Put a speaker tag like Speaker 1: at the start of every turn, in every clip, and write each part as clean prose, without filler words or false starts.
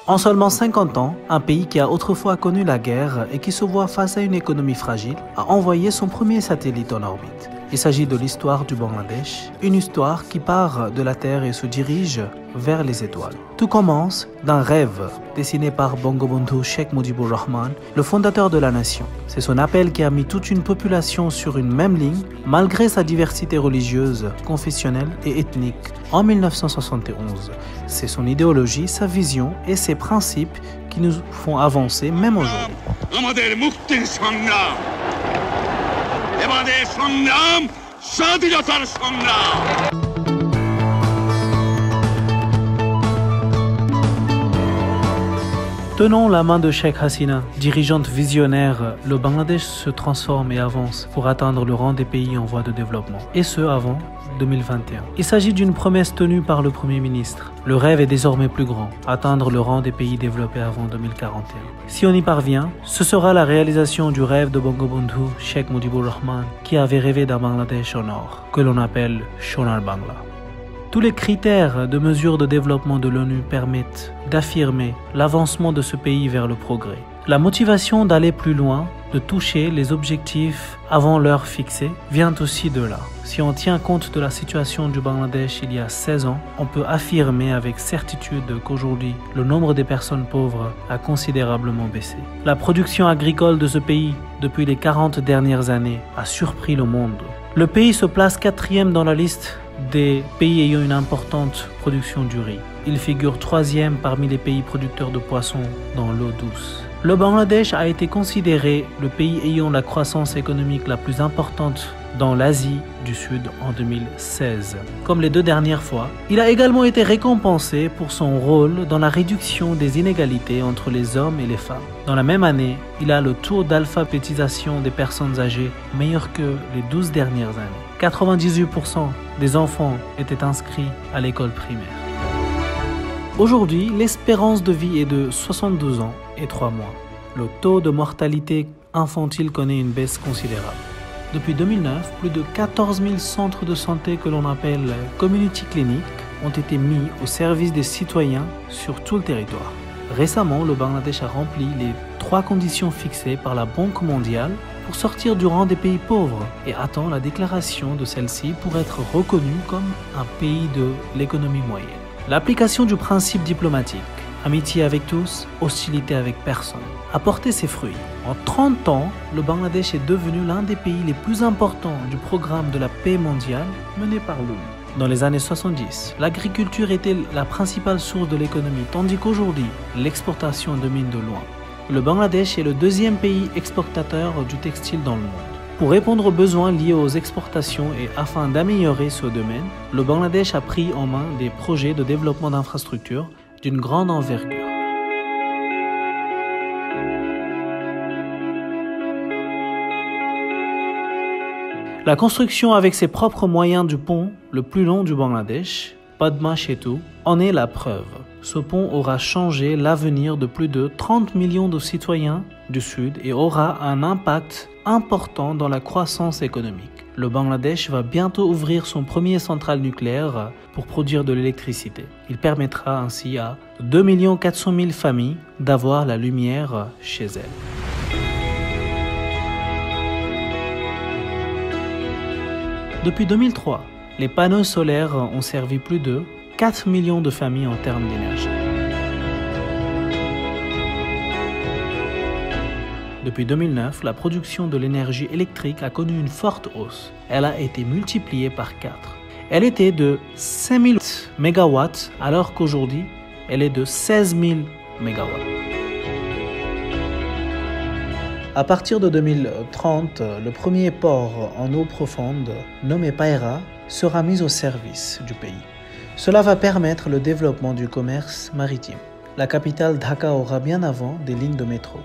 Speaker 1: En seulement 50 ans, un pays qui a autrefois connu la guerre et qui se voit face à une économie fragile a envoyé son premier satellite en orbite. Il s'agit de l'histoire du Bangladesh, une histoire qui part de la Terre et se dirige vers les étoiles. Tout commence d'un rêve dessiné par Bangabandhu Sheikh Mujibur Rahman, le fondateur de la nation. C'est son appel qui a mis toute une population sur une même ligne, malgré sa diversité religieuse, confessionnelle et ethnique, en 1971. C'est son idéologie, sa vision et ses principes qui nous font avancer même aujourd'hui. Tenons la main de Sheikh Hasina, dirigeante visionnaire, le Bangladesh se transforme et avance pour atteindre le rang des pays en voie de développement, et ce avant 2021. Il s'agit d'une promesse tenue par le Premier ministre. Le rêve est désormais plus grand, atteindre le rang des pays développés avant 2041. Si on y parvient, ce sera la réalisation du rêve de Bangabandhu Sheikh Mujibur Rahman, qui avait rêvé d'un Bangladesh au nord, que l'on appelle Sonar Bangla. Tous les critères de mesure de développement de l'ONU permettent d'affirmer l'avancement de ce pays vers le progrès. La motivation d'aller plus loin, de toucher les objectifs avant l'heure fixée, vient aussi de là. Si on tient compte de la situation du Bangladesh il y a 16 ans, on peut affirmer avec certitude qu'aujourd'hui, le nombre des personnes pauvres a considérablement baissé. La production agricole de ce pays, depuis les 40 dernières années, a surpris le monde. Le pays se place 4e dans la liste des pays ayant une importante production du riz. Il figure 3e parmi les pays producteurs de poissons dans l'eau douce. Le Bangladesh a été considéré le pays ayant la croissance économique la plus importante dans l'Asie du Sud en 2016. Comme les deux dernières fois, il a également été récompensé pour son rôle dans la réduction des inégalités entre les hommes et les femmes. Dans la même année, il a le taux d'alphabétisation des personnes âgées meilleur que les 12 dernières années. 98% des enfants étaient inscrits à l'école primaire. Aujourd'hui, l'espérance de vie est de 72 ans et 3 mois. Le taux de mortalité infantile connaît une baisse considérable. Depuis 2009, plus de 14 000 centres de santé que l'on appelle community clinics ont été mis au service des citoyens sur tout le territoire. Récemment, le Bangladesh a rempli les 3 conditions fixées par la Banque mondiale pour sortir du rang des pays pauvres et attend la déclaration de celle-ci pour être reconnu comme un pays de l'économie moyenne. L'application du principe diplomatique, amitié avec tous, hostilité avec personne, a porté ses fruits. En 30 ans, le Bangladesh est devenu l'un des pays les plus importants du programme de la paix mondiale mené par l'ONU. Dans les années 70, l'agriculture était la principale source de l'économie, tandis qu'aujourd'hui, l'exportation domine de loin. Le Bangladesh est le 2e pays exportateur du textile dans le monde. Pour répondre aux besoins liés aux exportations et afin d'améliorer ce domaine, le Bangladesh a pris en main des projets de développement d'infrastructures d'une grande envergure. La construction avec ses propres moyens du pont le plus long du Bangladesh, Padma Setu, en est la preuve. Ce pont aura changé l'avenir de plus de 30 millions de citoyens du Sud et aura un impact important dans la croissance économique. Le Bangladesh va bientôt ouvrir son premier centrale nucléaire pour produire de l'électricité. Il permettra ainsi à 2 400 000 familles d'avoir la lumière chez elles. Depuis 2003, les panneaux solaires ont servi plus de 4 millions de familles en termes d'énergie. Depuis 2009, la production de l'énergie électrique a connu une forte hausse. Elle a été multipliée par 4. Elle était de 5000 MW alors qu'aujourd'hui, elle est de 16 000 MW. À partir de 2030, le premier port en eau profonde, nommé Paira, sera mis au service du pays. Cela va permettre le développement du commerce maritime. La capitale Dhaka aura bien avant des lignes de métro.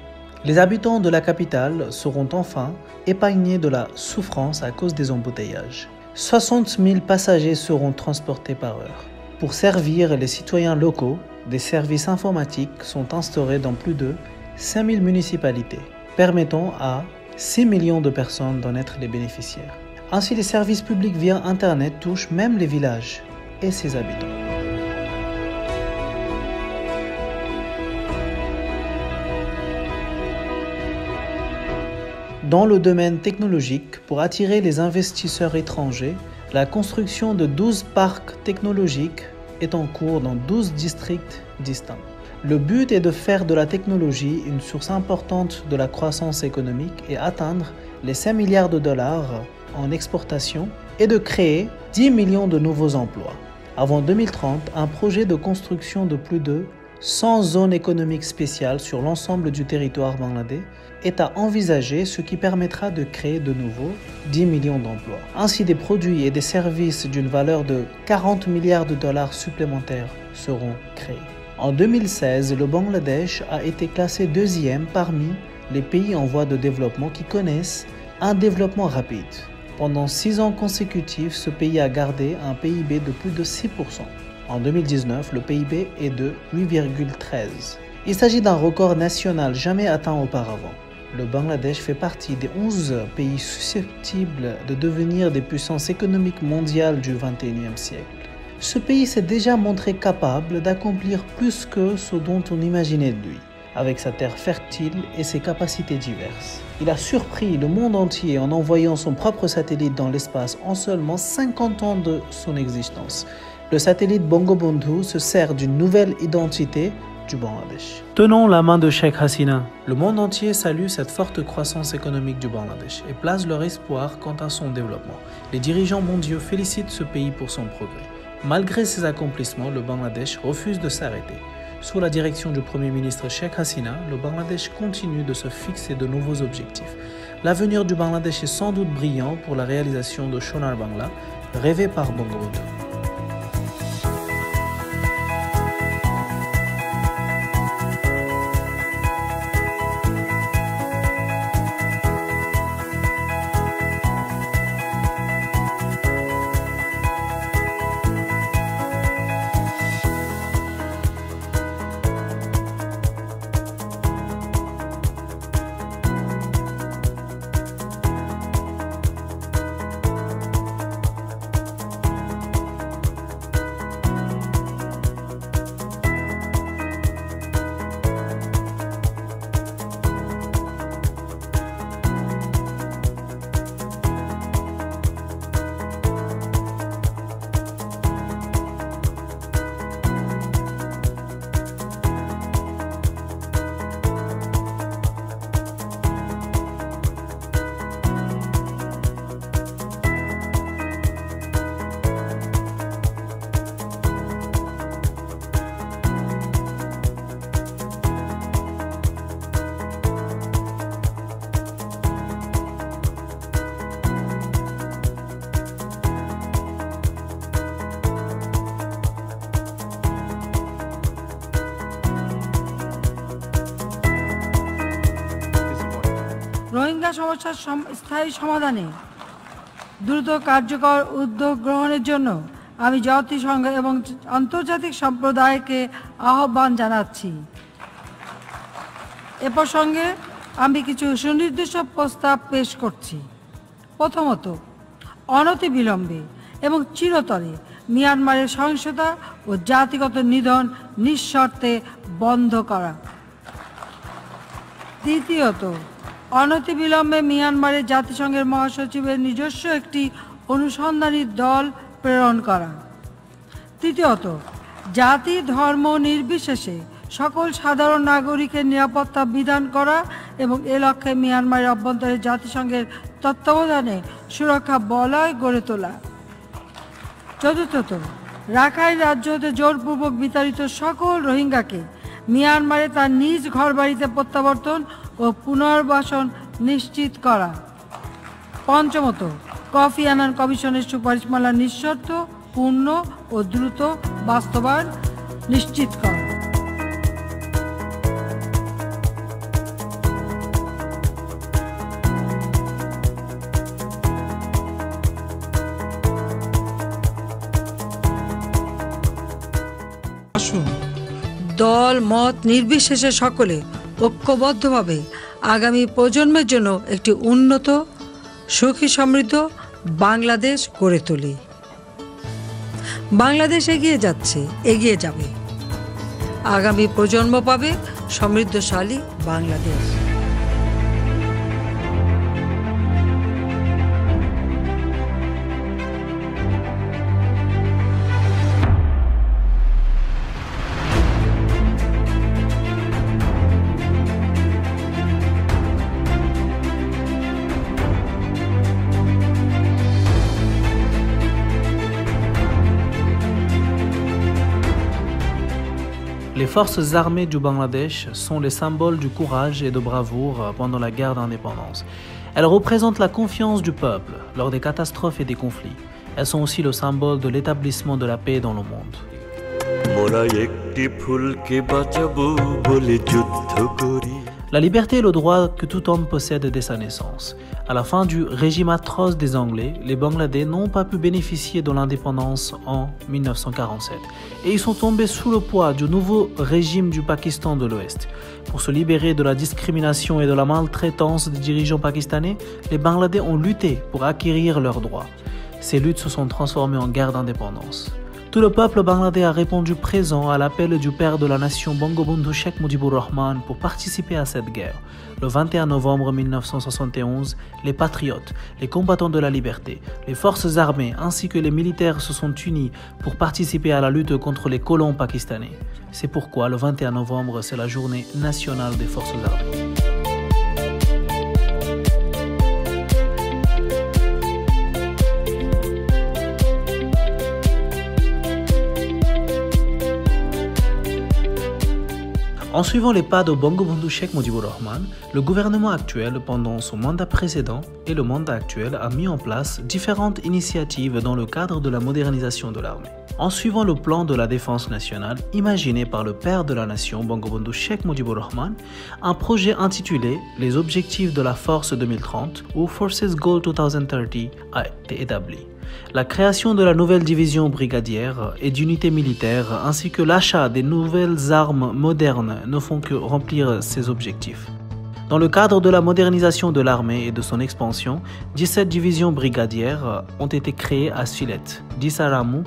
Speaker 1: Les habitants de la capitale seront enfin épargnés de la souffrance à cause des embouteillages. 60 000 passagers seront transportés par heure. Pour servir les citoyens locaux, des services informatiques sont instaurés dans plus de 5 000 municipalités, permettant à 6 millions de personnes d'en être les bénéficiaires. Ainsi, les services publics via Internet touchent même les villages et ses habitants. Dans le domaine technologique, pour attirer les investisseurs étrangers, la construction de 12 parcs technologiques est en cours dans 12 districts distincts. Le but est de faire de la technologie une source importante de la croissance économique et atteindre les 5 milliards de dollars en exportation et de créer 10 millions de nouveaux emplois. Avant 2030, un projet de construction de plus de 100 zones économiques spéciales sur l'ensemble du territoire bangladais est à envisager, ce qui permettra de créer de nouveau 10 millions d'emplois. Ainsi, des produits et des services d'une valeur de 40 milliards de dollars supplémentaires seront créés. En 2016, le Bangladesh a été classé deuxième parmi les pays en voie de développement qui connaissent un développement rapide. Pendant 6 ans consécutifs, ce pays a gardé un PIB de plus de 6%. En 2019, le PIB est de 8,13. Il s'agit d'un record national jamais atteint auparavant. Le Bangladesh fait partie des 11 pays susceptibles de devenir des puissances économiques mondiales du XXIe siècle. Ce pays s'est déjà montré capable d'accomplir plus que ce dont on imaginait de lui, avec sa terre fertile et ses capacités diverses. Il a surpris le monde entier en envoyant son propre satellite dans l'espace en seulement 50 ans de son existence. Le satellite Bangabandhu se sert d'une nouvelle identité du Bangladesh. Tenons la main de Sheikh Hasina. Le monde entier salue cette forte croissance économique du Bangladesh et place leur espoir quant à son développement. Les dirigeants mondiaux félicitent ce pays pour son progrès. Malgré ses accomplissements, le Bangladesh refuse de s'arrêter. Sous la direction du Premier ministre Sheikh Hasina, le Bangladesh continue de se fixer de nouveaux objectifs. L'avenir du Bangladesh est sans doute brillant pour la réalisation de Sonar Bangla, rêvé par Bangabandhu.
Speaker 2: Rohingya সমস্যার স্থায়ী সমাধানে দ্রুত কার্যকর উদ্যোগ গ্রহণের জন্য আমি জাতিসংঘ এবং আন্তর্জাতিক সম্প্রদায়কে আহ্বান জানাচ্ছি। এ প্রসঙ্গে আমি কিছু সুনির্দিষ্ট প্রস্তাব পেশ করছি। প্রথমত, অনতিবিলম্বে এবং চিরতরে মিয়ানমারের সহিংসতা ও জাতিগত নিধন নিঃশর্তে বন্ধ করা। দ্বিতীয়ত, অনতিবিলম্বে মিয়ানমারের জাতিসংঘের মহাসচিবের নিজস্ব একটি অনুসন্ধানী দল প্রেরণ করা। তৃতীয়ত, জাতি ধর্ম নির্বিশেষে সকল সাধারণ নাগরিকের নিরাপত্তা বিধান করা এবং এ লক্ষ্যে মিয়ানমারের অভ্যন্তরে জাতিসংঘের তত্ত্বাবধানে সুরক্ষা বলয় গড়ে তোলা। চতুর্থত, রাখাইন রাজ্য হতে জোরপূর্বক বিতাড়িত সকল রোহিঙ্গাকে মিয়ানমারে তার নিজ ঘরবাড়িতে প্রত্যাবর্তন ও পুনর্বাসন নিশ্চিত করা। পঞ্চমত, কফি আনান কমিশনের সুপারিশমালা নিঃশর্ত, পূর্ণ ও দ্রুত বাস্তবায়ন নিশ্চিত করা। দল মত নির্বিশেষে সকলে ঐক্যবদ্ধভাবে আগামী প্রজন্মের জন্য একটি উন্নত, সুখী, সমৃদ্ধ বাংলাদেশ গড়ে তুলি। বাংলাদেশ এগিয়ে যাচ্ছে, এগিয়ে যাবে। আগামী প্রজন্ম পাবে সমৃদ্ধশালী Bangladesh.
Speaker 1: forces armées du Bangladesh sont les symboles du courage et de bravoure pendant la guerre d'indépendance. Elles représentent la confiance du peuple lors des catastrophes et des conflits. Elles sont aussi le symbole de l'établissement de la paix dans le monde. La liberté est le droit que tout homme possède dès sa naissance. À la fin du régime atroce des Anglais, les Bangladais n'ont pas pu bénéficier de l'indépendance en 1947 et ils sont tombés sous le poids du nouveau régime du Pakistan de l'Ouest. Pour se libérer de la discrimination et de la maltraitance des dirigeants pakistanais, les Bangladais ont lutté pour acquérir leurs droits. Ces luttes se sont transformées en guerre d'indépendance. Tout le peuple bangladais a répondu présent à l'appel du père de la nation Bangabandhu Sheikh Mujibur Rahman pour participer à cette guerre. Le 21 novembre 1971, les patriotes, les combattants de la liberté, les forces armées ainsi que les militaires se sont unis pour participer à la lutte contre les colons pakistanais. C'est pourquoi le 21 novembre, c'est la journée nationale des forces armées. En suivant les pas de Bangabandhu Sheikh Mujibur Rahman, le gouvernement actuel, pendant son mandat précédent et le mandat actuel, a mis en place différentes initiatives dans le cadre de la modernisation de l'armée. En suivant le plan de la défense nationale imaginé par le père de la nation, Bangabandhu Sheikh Mujibur Rahman, un projet intitulé « Les objectifs de la force 2030 » ou « Forces Goal 2030 » a été établi. La création de la nouvelle division brigadière et d'unités militaires ainsi que l'achat des nouvelles armes modernes ne font que remplir ces objectifs. Dans le cadre de la modernisation de l'armée et de son expansion, 17 divisions brigadières ont été créées à Sylhet, 10 à Ramu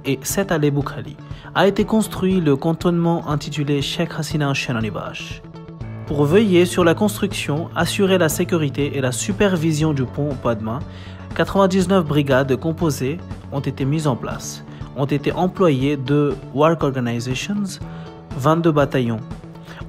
Speaker 1: et 7 à Leboukhali. A été construit le cantonnement intitulé Sheikh Hasina Shenanibash. Pour veiller sur la construction, assurer la sécurité et la supervision du pont Padma, 99 brigades composées ont été mises en place. Ont été employées de Work Organizations, 22 bataillons.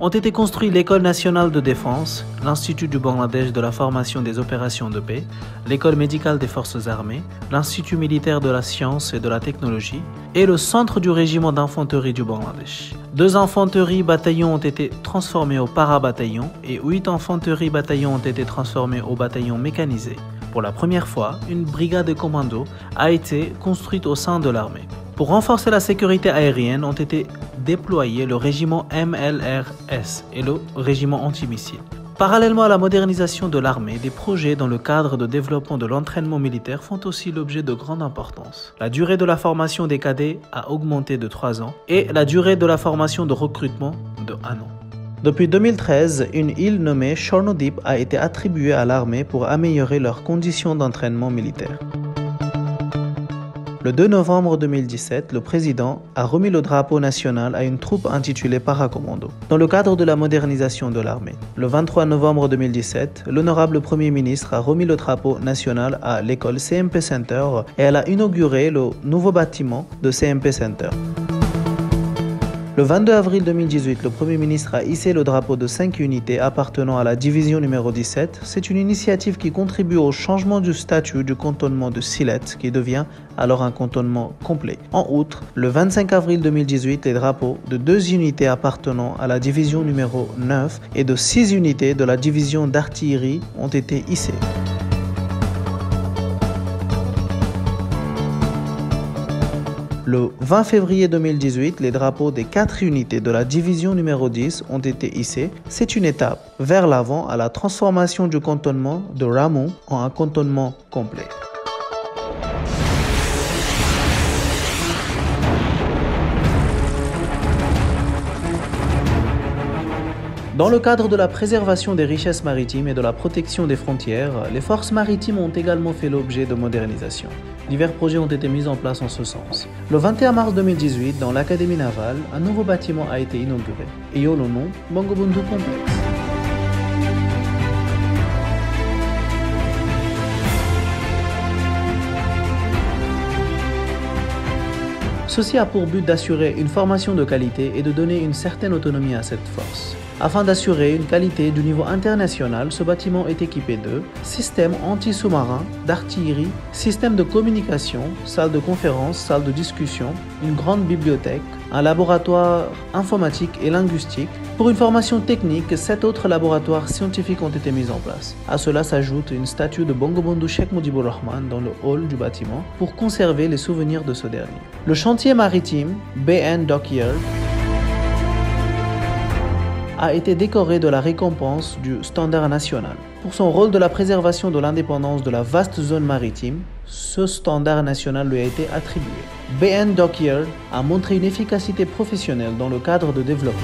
Speaker 1: Ont été construits l'École nationale de défense, l'Institut du Bangladesh de la formation des opérations de paix, l'École médicale des forces armées, l'Institut militaire de la science et de la technologie et le centre du régiment d'infanterie du Bangladesh. 2 infanteries bataillons ont été transformés au para-bataillon et 8 infanteries bataillons ont été transformés au bataillon mécanisé. Pour la première fois, une brigade de commando a été construite au sein de l'armée. Pour renforcer la sécurité aérienne, ont été déployés le régiment MLRS et le régiment antimissile. Parallèlement à la modernisation de l'armée, des projets dans le cadre de développement de l'entraînement militaire font aussi l'objet de grande importance. La durée de la formation des cadets a augmenté de 3 ans et la durée de la formation de recrutement de 1 an. Depuis 2013, une île nommée Shornodip a été attribuée à l'armée pour améliorer leurs conditions d'entraînement militaire. Le 2 novembre 2017, le président a remis le drapeau national à une troupe intitulée Paracommando, dans le cadre de la modernisation de l'armée. Le 23 novembre 2017, l'honorable Premier ministre a remis le drapeau national à l'école CMP Center et elle a inauguré le nouveau bâtiment de CMP Center. Le 22 avril 2018, le Premier ministre a hissé le drapeau de 5 unités appartenant à la division numéro 17. C'est une initiative qui contribue au changement du statut du cantonnement de Sylhet, qui devient alors un cantonnement complet. En outre, le 25 avril 2018, les drapeaux de 2 unités appartenant à la division numéro 9 et de 6 unités de la division d'artillerie ont été hissés. Le 20 février 2018, les drapeaux des 4 unités de la division numéro 10 ont été hissés. C'est une étape vers l'avant à la transformation du cantonnement de Ramu en un cantonnement complet. Dans le cadre de la préservation des richesses maritimes et de la protection des frontières, les forces maritimes ont également fait l'objet de modernisation. Divers projets ont été mis en place en ce sens. Le 21 mars 2018, dans l'Académie navale, un nouveau bâtiment a été inauguré, ayant le nom Bangabandhu Complex. Ceci a pour but d'assurer une formation de qualité et de donner une certaine autonomie à cette force. Afin d'assurer une qualité du niveau international, ce bâtiment est équipé de systèmes anti-sous-marins, d'artillerie, système de communication, salle de conférence, salle de discussion, une grande bibliothèque, un laboratoire informatique et linguistique. Pour une formation technique, 7 autres laboratoires scientifiques ont été mis en place. À cela s'ajoute une statue de Bangabandhu Sheikh Mujibur Rahman dans le hall du bâtiment pour conserver les souvenirs de ce dernier. Le chantier maritime BN Dockyard a été décoré de la récompense du standard national. Pour son rôle de la préservation de l'indépendance de la vaste zone maritime, ce standard national lui a été attribué. BN Dockyard a montré une efficacité professionnelle dans le cadre de développement.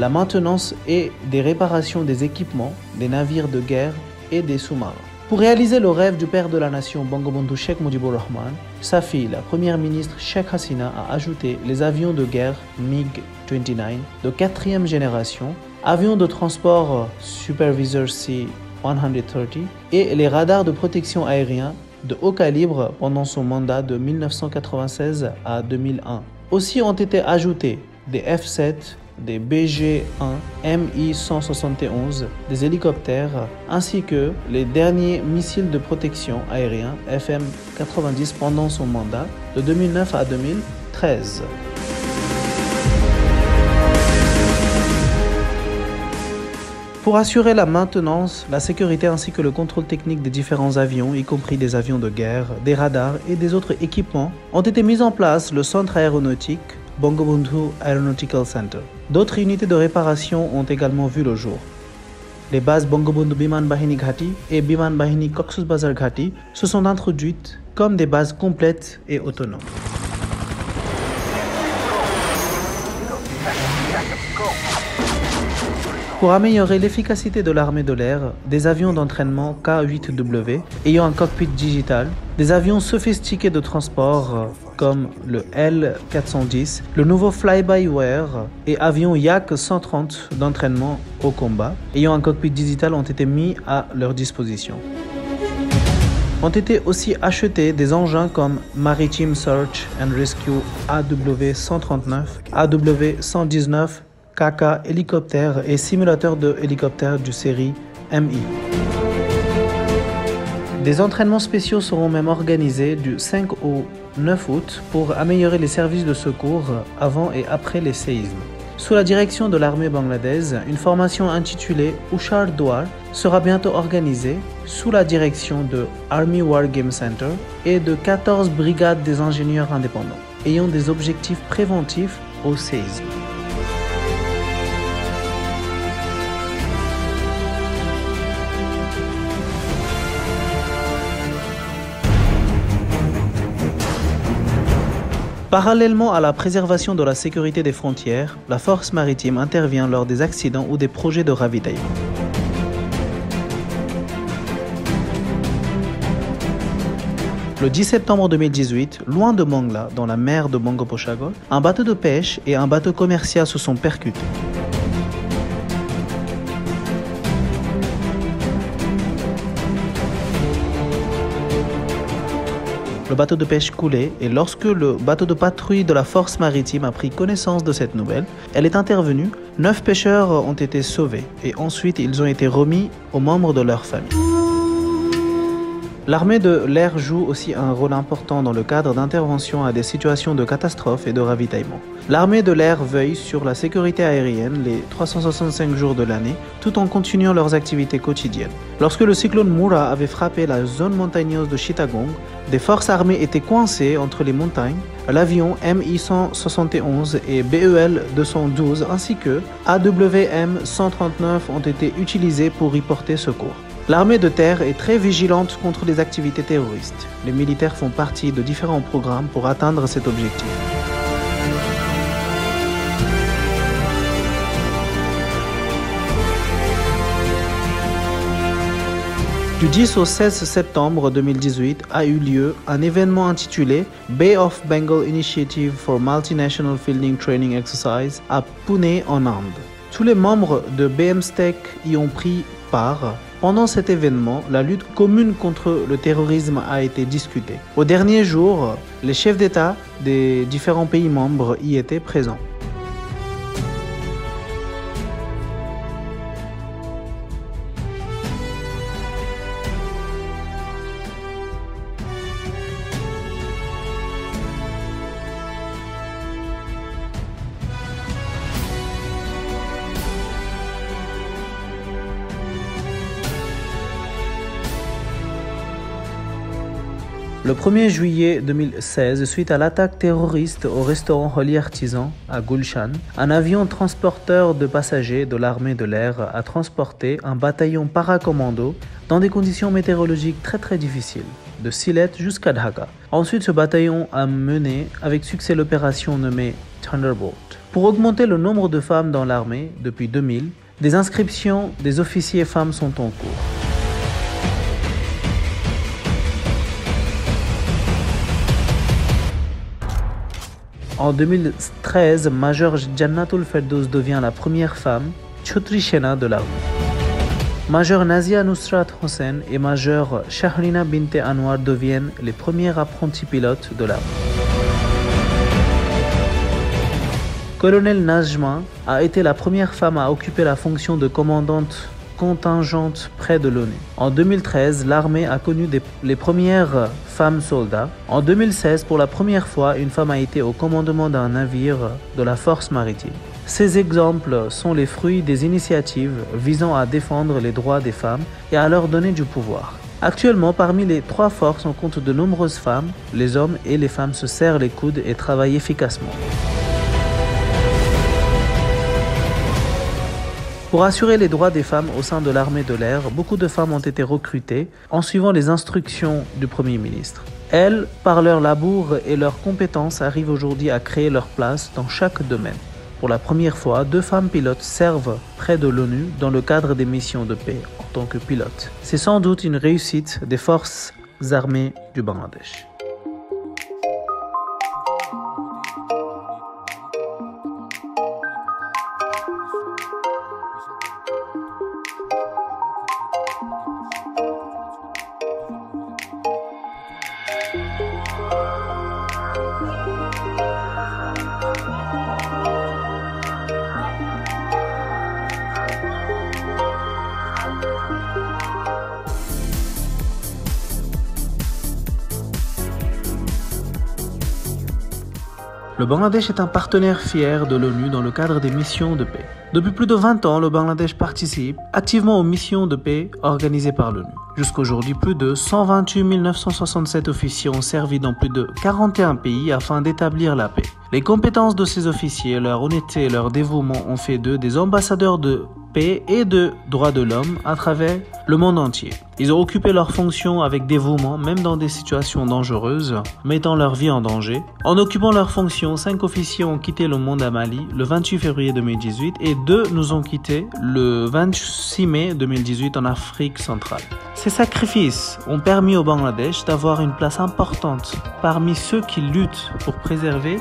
Speaker 1: La maintenance et des réparations des équipements, des navires de guerre et des sous-marins. Pour réaliser le rêve du père de la nation Bangabandhu Sheikh Mujibur Rahman, sa fille, la première ministre Sheikh Hasina, a ajouté les avions de guerre MiG-29 de 4e génération, avions de transport Supervisor C-130 et les radars de protection aérienne de haut calibre pendant son mandat de 1996 à 2001. Aussi ont été ajoutés des F-7, des BG-1, Mi-171, des hélicoptères, ainsi que les derniers missiles de protection aérienne FM-90 pendant son mandat de 2009 à 2013. Pour assurer la maintenance, la sécurité ainsi que le contrôle technique des différents avions, y compris des avions de guerre, des radars et des autres équipements, ont été mis en place le centre aéronautique Bangabandhu Aeronautical Center. D'autres unités de réparation ont également vu le jour. Les bases Bangabandhu Biman Bahini Ghati et Biman Bahini Cox's Bazar Ghati se sont introduites comme des bases complètes et autonomes. Pour améliorer l'efficacité de l'armée de l'air, des avions d'entraînement K-8W ayant un cockpit digital, des avions sophistiqués de transport comme le L-410, le nouveau Fly-by-Wire et avions Yak-130 d'entraînement au combat ayant un cockpit digital ont été mis à leur disposition. Ont été aussi achetés des engins comme Maritime Search and Rescue AW-139, AW-119, KK hélicoptères et simulateurs de hélicoptères du série MI. Des entraînements spéciaux seront même organisés du 5 au 9 août pour améliorer les services de secours avant et après les séismes. Sous la direction de l'armée bangladaise, une formation intitulée Ushar Dwar sera bientôt organisée sous la direction de Army War Game Center et de 14 brigades des ingénieurs indépendants, ayant des objectifs préventifs au séisme. Parallèlement à la préservation de la sécurité des frontières, la force maritime intervient lors des accidents ou des projets de ravitaillement. Le 10 septembre 2018, loin de Mangla, dans la mer de Bangopocsagar, un bateau de pêche et un bateau commercial se sont percutés. Le bateau de pêche coulait et lorsque le bateau de patrouille de la force maritime a pris connaissance de cette nouvelle, elle est intervenue, 9 pêcheurs ont été sauvés et ensuite ils ont été remis aux membres de leur famille. L'armée de l'air joue aussi un rôle important dans le cadre d'intervention à des situations de catastrophe et de ravitaillement. L'armée de l'air veille sur la sécurité aérienne les 365 jours de l'année, tout en continuant leurs activités quotidiennes. Lorsque le cyclone Mura avait frappé la zone montagneuse de Chittagong, des forces armées étaient coincées entre les montagnes, l'avion Mi-171 et BEL-212 ainsi que AWM-139 ont été utilisés pour y porter secours. L'armée de terre est très vigilante contre les activités terroristes. Les militaires font partie de différents programmes pour atteindre cet objectif. Du 10 au 16 septembre 2018 a eu lieu un événement intitulé Bay of Bengal Initiative for Multinational Fielding Training Exercise à Pune en Inde. Tous les membres de BMSTEC y ont pris part Pendant cet événement, la lutte commune contre le terrorisme a été discutée. Au dernier jour, les chefs d'État des différents pays membres y étaient présents. Le 1er juillet 2016, suite à l'attaque terroriste au restaurant Holy Artisan à Gulshan, un avion transporteur de passagers de l'armée de l'air a transporté un bataillon paracommando dans des conditions météorologiques très difficiles, de Sylhet jusqu'à Dhaka. Ensuite, ce bataillon a mené avec succès l'opération nommée Thunderbolt. Pour augmenter le nombre de femmes dans l'armée, depuis 2000, des inscriptions des officiers femmes sont en cours. En 2013, Major Jannatul Ferdouz devient la première femme Chhotri Sena de l'armée. Major Nazia Nusrat Hossain et Major Shahrina Binte Anwar deviennent les premiers apprentis pilotes de l'armée. Colonel Najma a été la première femme à occuper la fonction de commandante contingente près de l'ONU. En 2013, l'armée a connu les premières femmes soldats. En 2016, pour la première fois, une femme a été au commandement d'un navire de la force maritime. Ces exemples sont les fruits des initiatives visant à défendre les droits des femmes et à leur donner du pouvoir. Actuellement, parmi les trois forces, on compte de nombreuses femmes. Les hommes et les femmes se serrent les coudes et travaillent efficacement. Pour assurer les droits des femmes au sein de l'armée de l'air, beaucoup de femmes ont été recrutées en suivant les instructions du Premier ministre. Elles, par leur labour et leurs compétences, arrivent aujourd'hui à créer leur place dans chaque domaine. Pour la première fois, 2 femmes pilotes servent près de l'ONU dans le cadre des missions de paix en tant que pilotes. C'est sans doute une réussite des forces armées du Bangladesh. Le Bangladesh est un partenaire fier de l'ONU dans le cadre des missions de paix. Depuis plus de 20 ans, le Bangladesh participe activement aux missions de paix organisées par l'ONU. Jusqu'aujourd'hui, plus de 128 967 officiers ont servi dans plus de 41 pays afin d'établir la paix. Les compétences de ces officiers, leur honnêteté et leur dévouement ont fait d'eux des ambassadeurs de paix et de droits de l'homme à travers le monde entier. Ils ont occupé leurs fonctions avec dévouement, même dans des situations dangereuses, mettant leur vie en danger. En occupant leurs fonctions, 5 officiers ont quitté le monde à Mali le 28 février 2018 et 2 nous ont quittés le 26 mai 2018 en Afrique centrale. Ces sacrifices ont permis au Bangladesh d'avoir une place importante parmi ceux qui luttent pour préserver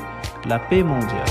Speaker 1: la paix mondiale.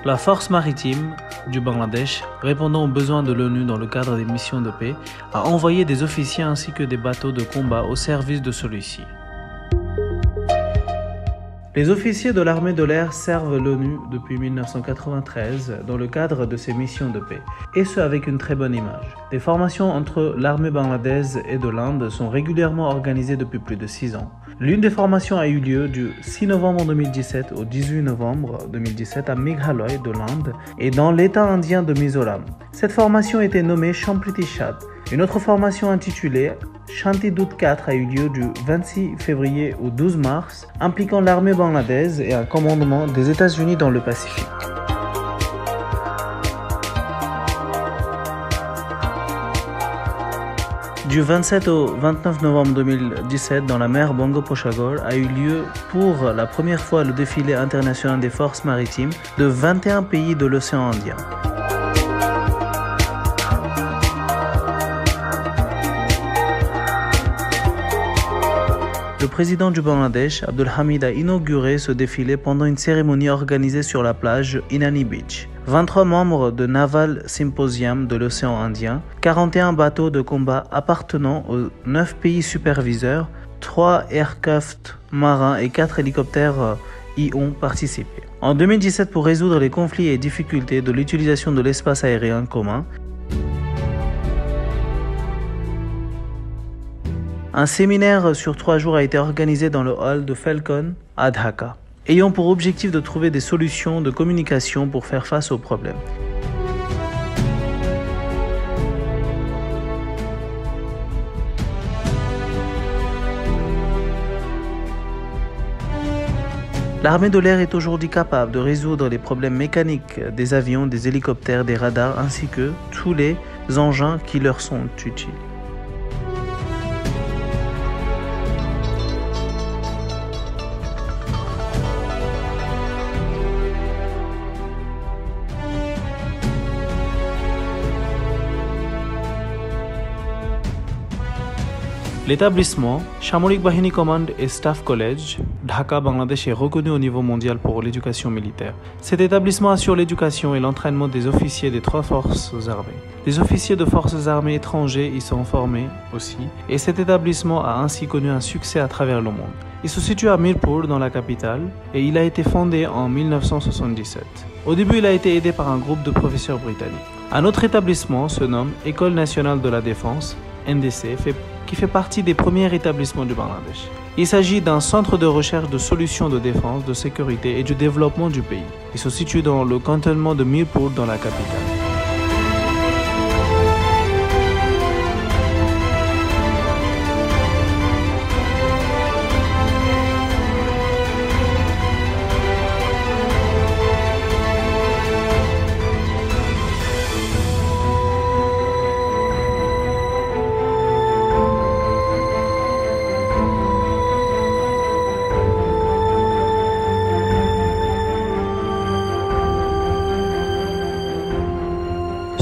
Speaker 1: La force maritime du Bangladesh, répondant aux besoins de l'ONU dans le cadre des missions de paix, a envoyé des officiers ainsi que des bateaux de combat au service de celui-ci. Les officiers de l'armée de l'air servent l'ONU depuis 1993 dans le cadre de ces missions de paix, et ce avec une très bonne image. Des formations entre l'armée bangladaise et de l'Inde sont régulièrement organisées depuis plus de 6 ans. L'une des formations a eu lieu du 6 novembre 2017 au 18 novembre 2017 à Meghalaya de l'Inde et dans l'État indien de Mizoram. Cette formation était nommée Champriti Shad. Une autre formation intitulée Shanti Dut 4 a eu lieu du 26 février au 12 mars, impliquant l'armée bangladaise et un commandement des États-Unis dans le Pacifique. Du 27 au 29 novembre 2017, dans la mer Bangopashagor, a eu lieu pour la première fois le défilé international des forces maritimes de 21 pays de l'océan Indien. Le président du Bangladesh, Abdul Hamid, a inauguré ce défilé pendant une cérémonie organisée sur la plage Inani Beach. 23 membres de Naval Symposium de l'océan Indien, 41 bateaux de combat appartenant aux 9 pays superviseurs, 3 aircraft marins et 4 hélicoptères y ont participé. En 2017, pour résoudre les conflits et difficultés de l'utilisation de l'espace aérien commun, un séminaire sur 3 jours a été organisé dans le hall de Falcon à Dhaka, ayant pour objectif de trouver des solutions de communication pour faire face aux problèmes. L'armée de l'air est aujourd'hui capable de résoudre les problèmes mécaniques des avions, des hélicoptères, des radars ainsi que tous les engins qui leur sont utiles. L'établissement Samorik Bahini Command et Staff College, Dhaka, Bangladesh, est reconnu au niveau mondial pour l'éducation militaire. Cet établissement assure l'éducation et l'entraînement des officiers des 3 forces armées. Les officiers de forces armées étrangers y sont formés aussi, et cet établissement a ainsi connu un succès à travers le monde. Il se situe à Mirpur, dans la capitale, et il a été fondé en 1977. Au début, il a été aidé par un groupe de professeurs britanniques. Un autre établissement se nomme École nationale de la défense, NDC, qui fait partie des premiers établissements du Bangladesh. Il s'agit d'un centre de recherche de solutions de défense, de sécurité et du développement du pays. Il se situe dans le cantonnement de Mirpur, dans la capitale.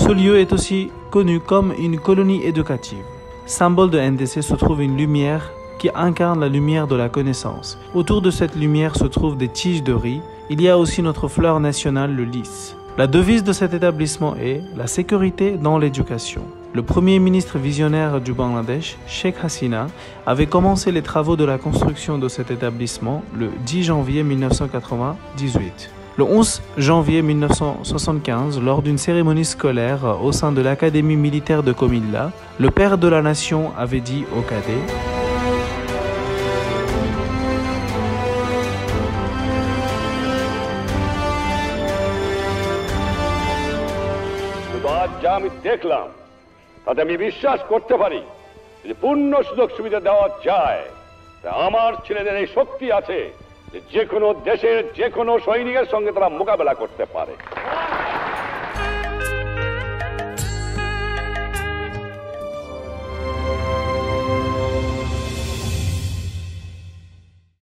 Speaker 1: Ce lieu est aussi connu comme une colonie éducative. Symbole de NDC se trouve une lumière qui incarne la lumière de la connaissance. Autour de cette lumière se trouvent des tiges de riz. Il y a aussi notre fleur nationale, le lys. La devise de cet établissement est « La sécurité dans l'éducation ». Le premier ministre visionnaire du Bangladesh, Sheikh Hasina, avait commencé les travaux de la construction de cet établissement le 10 janvier 1998. Le 11 janvier 1975, lors d'une cérémonie scolaire au sein de l'Académie militaire de Comilla, le père de la nation avait dit aux cadets
Speaker 3: আমি দেখলাম তাতে আমি বিশ্বাস করতে পারি যে পূর্ণ সুযোগ সুবিধা দেওয়া যায় আমার ছেলেদের এই শক্তি আছে যে কোনো দেশের যে কোনো সৈনিকের সঙ্গে তারা মোকাবেলা করতে পারে।